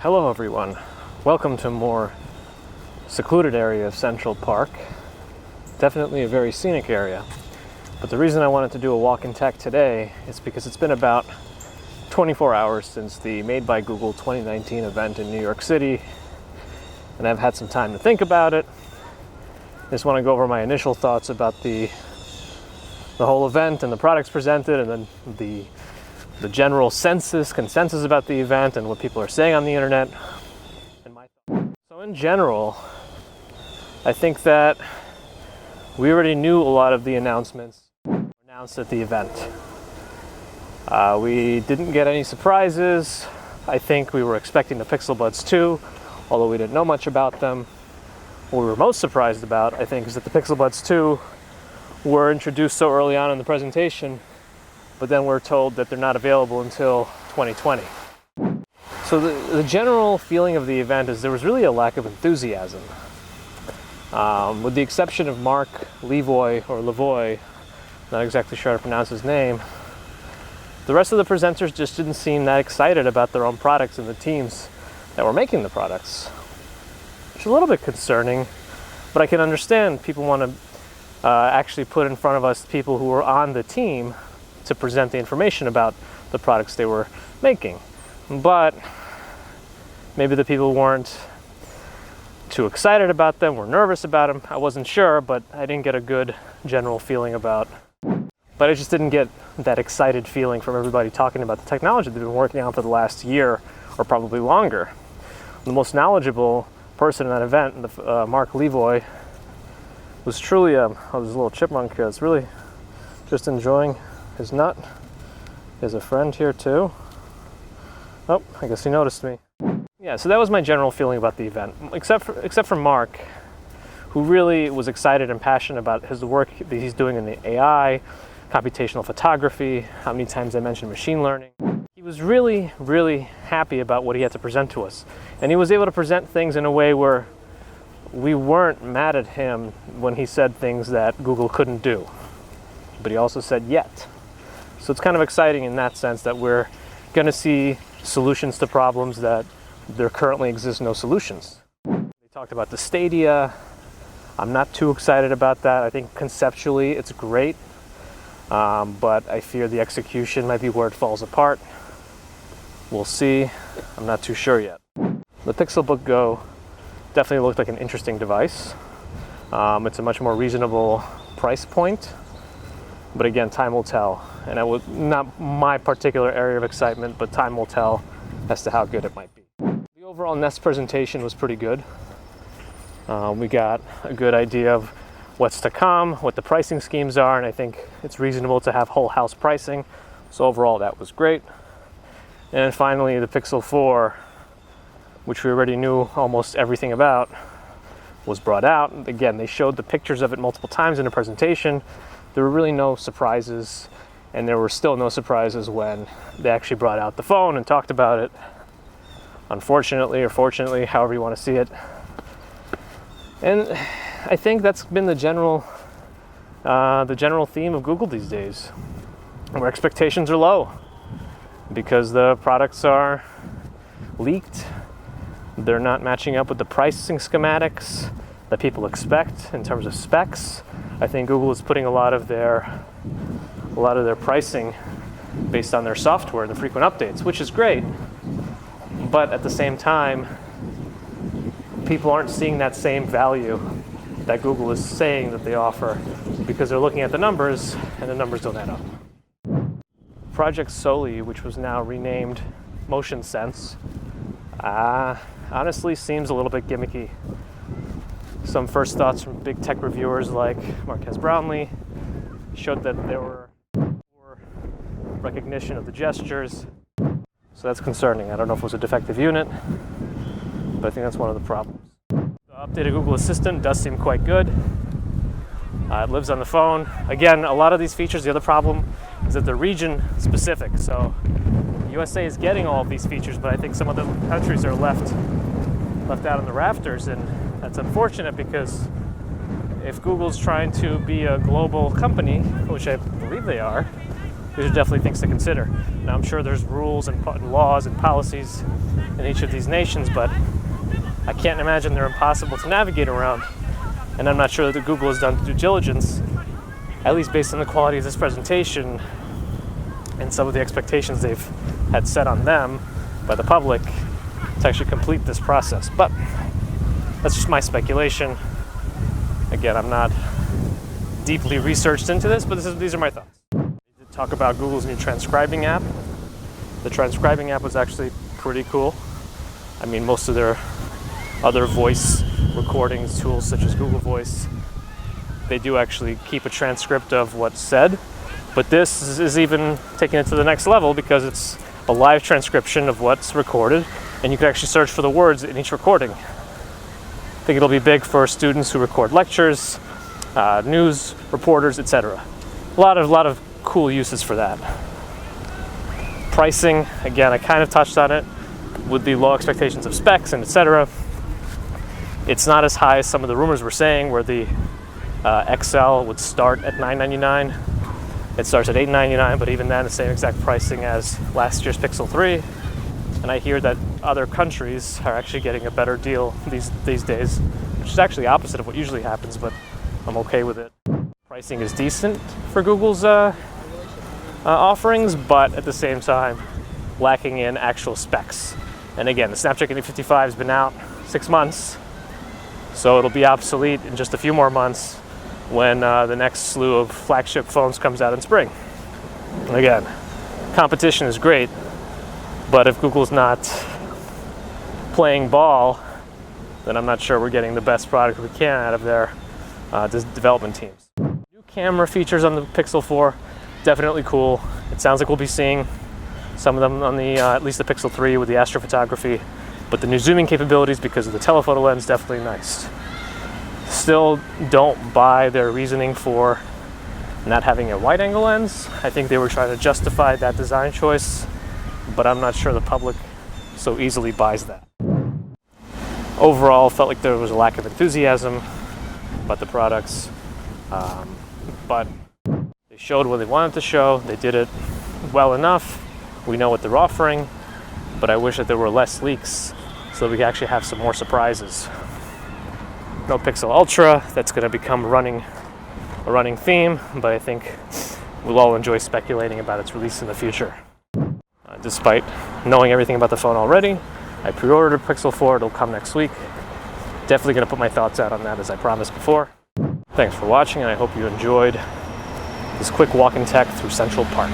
Hello everyone, welcome to a more secluded area of Central Park. Definitely a very scenic area, but the reason I wanted to do a walk in tech today is because it's been about 24 hours since the Made by Google 2019 event in New York City, and I've had some time to think about it. I just want to go over my initial thoughts about the whole event and the products presented, and then the general consensus about the event and what people are saying on the internet. So in general, I think that we already knew a lot of the announcements announced at the event. We didn't get any surprises. I think we were expecting the Pixel Buds 2, although we didn't know much about them. What we were most surprised about, I think, is that the Pixel Buds 2 were introduced so early on in the presentation, but then we're told that they're not available until 2020. So the general feeling of the event is there was really a lack of enthusiasm. With the exception of Marc Levoy, or Levoy, not exactly sure how to pronounce his name, the rest of the presenters just didn't seem that excited about their own products and the teams that were making the products. Which is a little bit concerning, but I can understand people want to actually put in front of us people who were on the team to present the information about the products they were making. But maybe the people weren't too excited about them, were nervous about them. I wasn't sure, but I didn't get a good general feeling about. But I just didn't get that excited feeling from everybody talking about the technology they've been working on for the last year, or probably longer. The most knowledgeable person at that event, Marc Levoy, was truly this little chipmunk here that's really just enjoying his nut. There's a friend here too. Oh, I guess he noticed me. Yeah, so that was my general feeling about the event, except for Marc, who really was excited and passionate about his work that he's doing in the AI, computational photography, how many times I mentioned machine learning. He was really, really happy about what he had to present to us. And he was able to present things in a way where we weren't mad at him when he said things that Google couldn't do. But he also said yet. So it's kind of exciting in that sense that we're going to see solutions to problems that there currently exist no solutions. They talked about the Stadia. I'm not too excited about that. I think conceptually it's great, but I fear the execution might be where it falls apart. We'll see. I'm not too sure yet. The Pixelbook Go definitely looked like an interesting device. It's a much more reasonable price point. But again, time will tell. And not my particular area of excitement, but time will tell as to how good it might be. The overall Nest presentation was pretty good. We got a good idea of what's to come, what the pricing schemes are, and I think it's reasonable to have whole house pricing. So overall, that was great. And then finally, the Pixel 4, which we already knew almost everything about, was brought out. Again, they showed the pictures of it multiple times in the presentation. There were really no surprises, and there were still no surprises when they actually brought out the phone and talked about it. Unfortunately, or fortunately, however you want to see it. And I think that's been the general theme of Google these days, where expectations are low because the products are leaked. They're not matching up with the pricing schematics that people expect in terms of specs. I think Google is putting a lot of their pricing based on their software and the frequent updates, which is great. But at the same time, people aren't seeing that same value that Google is saying that they offer because they're looking at the numbers and the numbers don't add up. Project Soli, which was now renamed Motion Sense, honestly seems a little bit gimmicky. Some first thoughts from big tech reviewers like Marques Brownlee showed that there were poor recognition of the gestures. So that's concerning. I don't know if it was a defective unit, but I think that's one of the problems. The updated Google Assistant does seem quite good. It lives on the phone. Again, a lot of these features, the other problem is that they're region specific. So USA is getting all of these features, but I think some of the countries are left out on the rafters, and that's unfortunate because if Google's trying to be a global company, which I believe they are, these are definitely things to consider. Now, I'm sure there's rules and laws and policies in each of these nations, but I can't imagine they're impossible to navigate around. And I'm not sure that Google has done due diligence, at least based on the quality of this presentation and some of the expectations they've had set on them by the public to actually complete this process. But that's just my speculation. Again, I'm not deeply researched into this, but these are my thoughts. We did talk about Google's new transcribing app. The transcribing app was actually pretty cool. I mean, most of their other voice recordings tools, such as Google Voice, they do actually keep a transcript of what's said. But this is even taking it to the next level because it's a live transcription of what's recorded, and you can actually search for the words in each recording. I think it'll be big for students who record lectures, news reporters, etc. A lot of cool uses for that. Pricing, again, I kind of touched on it with the low expectations of specs and etc. It's not as high as some of the rumors were saying, where the XL would start at $999. It starts at $899, but even then, the same exact pricing as last year's Pixel 3. And I hear that other countries are actually getting a better deal these days, which is actually opposite of what usually happens, but I'm okay with it. Pricing is decent for Google's offerings, but at the same time, lacking in actual specs. And again, the Snapdragon 855 has been out 6 months, so it'll be obsolete in just a few more months when the next slew of flagship phones comes out in spring. Again, competition is great, but if Google's not playing ball, then I'm not sure we're getting the best product we can out of their development teams. New camera features on the Pixel 4, definitely cool. It sounds like we'll be seeing some of them on the at least the Pixel 3 with the astrophotography, but the new zooming capabilities because of the telephoto lens, definitely nice. Still don't buy their reasoning for not having a wide-angle lens. I think they were trying to justify that design choice, but I'm not sure the public so easily buys that. Overall, felt like there was a lack of enthusiasm about the products, but they showed what they wanted to show. They did it well enough. We know what they're offering, but I wish that there were less leaks so that we could actually have some more surprises. No Pixel Ultra, that's going to become a running theme, but I think we'll all enjoy speculating about its release in the future. Despite knowing everything about the phone already, I pre-ordered a Pixel 4, it'll come next week. Definitely going to put my thoughts out on that as I promised before. Thanks for watching, and I hope you enjoyed this quick walk in tech through Central Park.